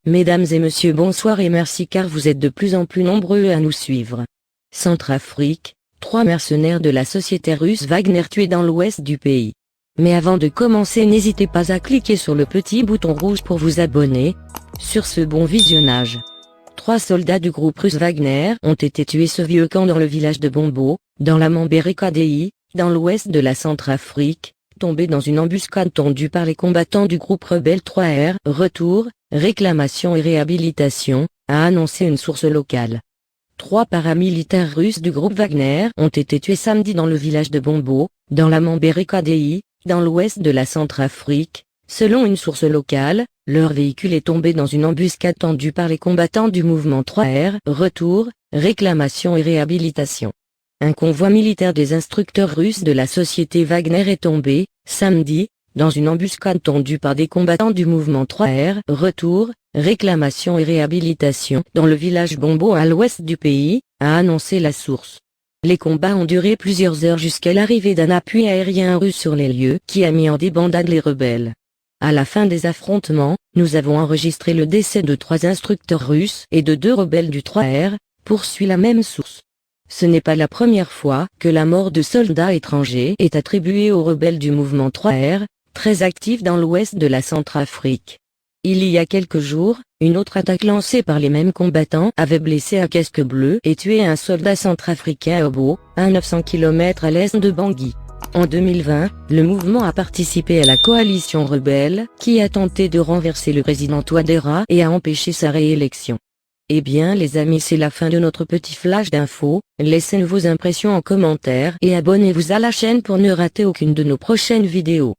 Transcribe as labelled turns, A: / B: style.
A: Mesdames et messieurs, bonsoir et merci car vous êtes de plus en plus nombreux à nous suivre. Centrafrique, 3 mercenaires de la société russe Wagner tués dans l'ouest du pays. Mais avant de commencer, n'hésitez pas à cliquer sur le petit bouton rouge pour vous abonner. Sur ce bon visionnage. 3 soldats du groupe russe Wagner ont été tués ce vieux camp dans le village de Bombo, dans la Mambéry-KDI, dans l'ouest de la Centrafrique, tombés dans une embuscade tendue par les combattants du groupe rebelle 3R. Retour, réclamation et réhabilitation, a annoncé une source locale. 3 paramilitaires russes du groupe Wagner ont été tués samedi dans le village de Bombo, dans la Mambéry-KDI, dans l'ouest de la Centrafrique. Selon une source locale, leur véhicule est tombé dans une embuscade tendue par les combattants du mouvement 3R. Retour, réclamation et réhabilitation. Un convoi militaire des instructeurs russes de la société Wagner est tombé, samedi, dans une embuscade tendue par des combattants du mouvement 3R. Retour, réclamation et réhabilitation dans le village Bombo à l'ouest du pays, a annoncé la source. Les combats ont duré plusieurs heures jusqu'à l'arrivée d'un appui aérien russe sur les lieux qui a mis en débandade les rebelles. À la fin des affrontements, nous avons enregistré le décès de 3 instructeurs russes et de 2 rebelles du 3R, poursuit la même source. Ce n'est pas la première fois que la mort de soldats étrangers est attribuée aux rebelles du mouvement 3R, très actifs dans l'ouest de la Centrafrique. Il y a quelques jours, une autre attaque lancée par les mêmes combattants avait blessé un casque bleu et tué un soldat centrafricain à Obo, à 900 km à l'est de Bangui. En 2020, le mouvement a participé à la coalition rebelle, qui a tenté de renverser le président Touadéra et a empêché sa réélection. Eh bien les amis, c'est la fin de notre petit flash d'infos. Laissez-nous vos impressions en commentaire et abonnez-vous à la chaîne pour ne rater aucune de nos prochaines vidéos.